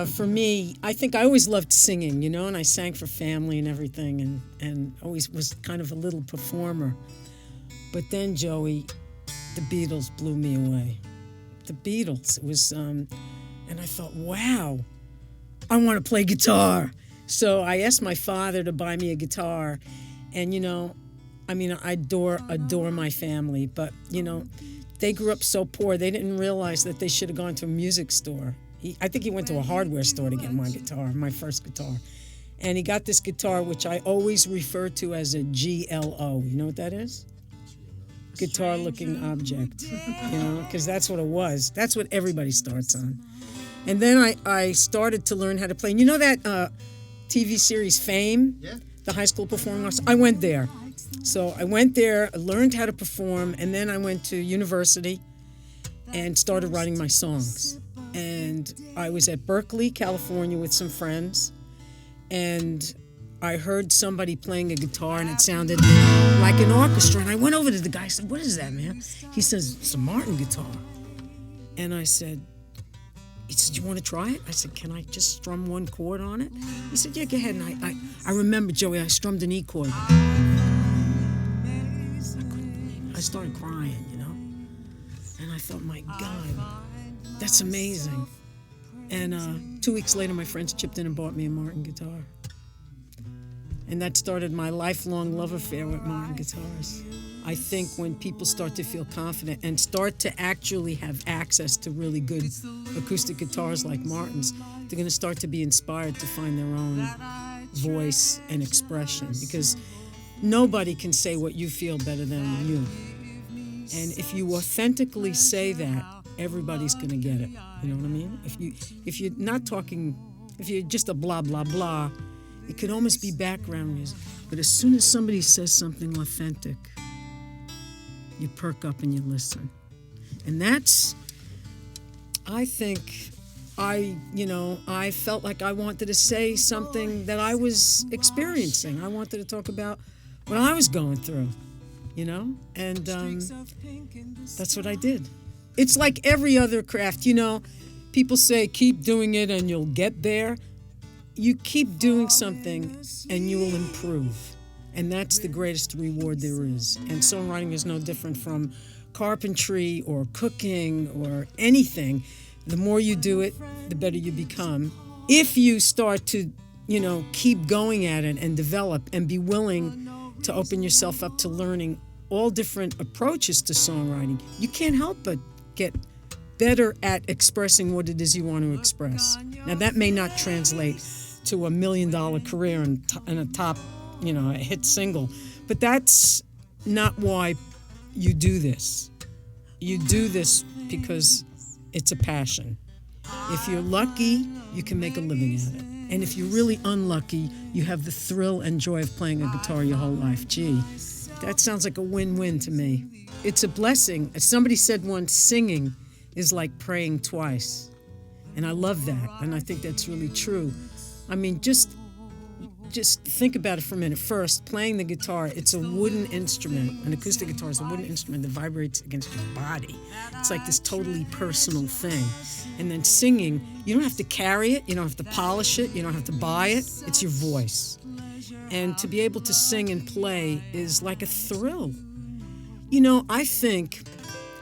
for me, I think I always loved singing, and I sang for family and everything, and always was kind of a little performer. But then, Joey, the Beatles blew me away. The Beatles. It was, and I thought, wow, I want to play guitar. So I asked my father to buy me a guitar, and I adore my family, but they grew up so poor they didn't realize that they should have gone to a music store. I think he went to a hardware store to get my guitar, my first guitar, and he got this guitar which I always refer to as a GLO. You know what that is? Guitar-looking object. Because that's what it was. That's what everybody starts on. And then I started to learn how to play. And you know that TV series Fame? Yeah. The high school performing arts? I went there. So I went there, learned how to perform, and then I went to university and started writing my songs. And I was at Berkeley, California with some friends, and I heard somebody playing a guitar, and it sounded like an orchestra. And I went over to the guy, I said, "What is that, man?" He says, "It's a Martin guitar." And he said, "Do you want to try it?" I said, "Can I just strum one chord on it?" He said, "Yeah, go ahead." And I remember, Joey, I strummed an E chord. I started crying, and I thought, my God, that's amazing. And 2 weeks later, my friends chipped in and bought me a Martin guitar. And that started my lifelong love affair with Martin guitars. I think when people start to feel confident and start to actually have access to really good acoustic guitars like Martin's, they're going to start to be inspired to find their own voice and expression, because nobody can say what you feel better than you. And if you authentically say that, everybody's going to get it. You know what I mean? If you're not talking, if you're just a blah, blah, blah, it could almost be background music. But as soon as somebody says something authentic, you perk up and you listen. And that's, I think, I felt like I wanted to say something that I was experiencing. I wanted to talk about what I was going through, and that's what I did. It's like every other craft, people say keep doing it and you'll get there. You keep doing something and you will improve. And that's the greatest reward there is. And songwriting is no different from carpentry or cooking or anything. The more you do it, the better you become. If you start to, keep going at it and develop and be willing to open yourself up to learning all different approaches to songwriting, you can't help but get better at expressing what it is you want to express. Now, that may not translate to $1 million career and a top, a hit single, but that's not why you do this. You do this because it's a passion. If you're lucky, you can make a living at it. And if you're really unlucky, you have the thrill and joy of playing a guitar your whole life. Gee, that sounds like a win-win to me. It's a blessing. As somebody said once, singing is like praying twice. And I love that, and I think that's really true. I mean, just think about it for a minute. First, playing the guitar, it's a wooden instrument. An acoustic guitar is a wooden instrument that vibrates against your body. It's like this totally personal thing. And then singing, you don't have to carry it, you don't have to polish it, you don't have to buy it. It's your voice. And to be able to sing and play is like a thrill. I think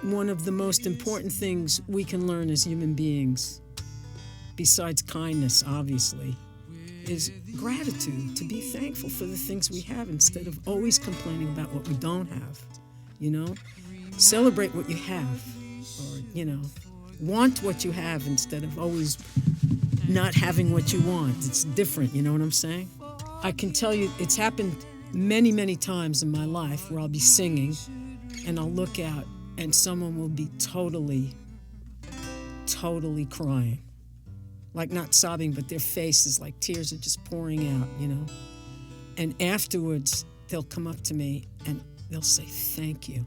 one of the most important things we can learn as human beings, besides kindness, obviously, is gratitude, to be thankful for the things we have instead of always complaining about what we don't have, Celebrate what you have, or, want what you have instead of always not having what you want. It's different, you know what I'm saying? I can tell you it's happened many, many times in my life where I'll be singing and I'll look out and someone will be totally crying. Like not sobbing, but their face is like tears are just pouring out, And afterwards, they'll come up to me and they'll say, "Thank you,"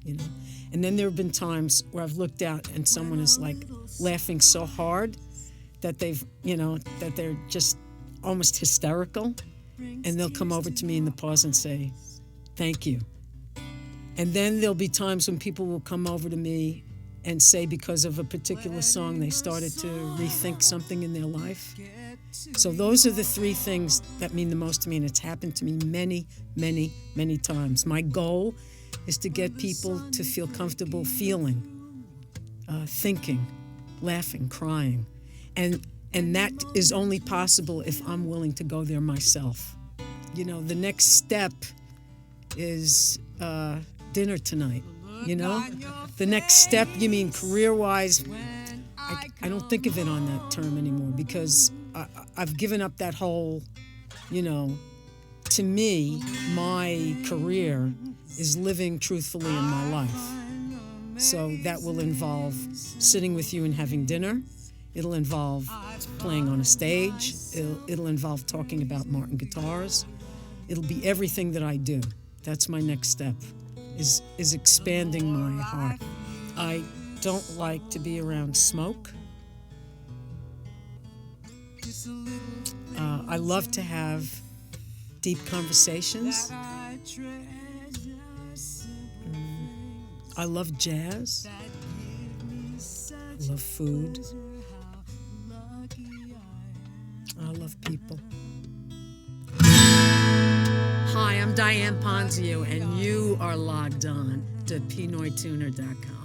And then there have been times where I've looked out and someone is like laughing so hard that that they're just almost hysterical. And they'll come over to me in the pause and say, "Thank you." And then there'll be times when people will come over to me and say because of a particular song they started to rethink something in their life. So those are the three things that mean the most to me, and it's happened to me many, many, many times. My goal is to get people to feel comfortable feeling, thinking, laughing, crying. And that is only possible if I'm willing to go there myself. You know, the next step is dinner tonight, you know? The next step, you mean career-wise, I don't think of it on that term anymore because I've given up that whole, you know, to me, my career is living truthfully in my life. So that will involve sitting with you and having dinner. It'll involve playing on a stage. It'll involve talking about Martin guitars. It'll be everything that I do. That's my next step, is expanding my heart. I don't like to be around smoke. I love to have deep conversations. I love jazz. I love food. I love people. Hi, I'm Diane Ponzio, and you are logged on to Pinoytuner.com.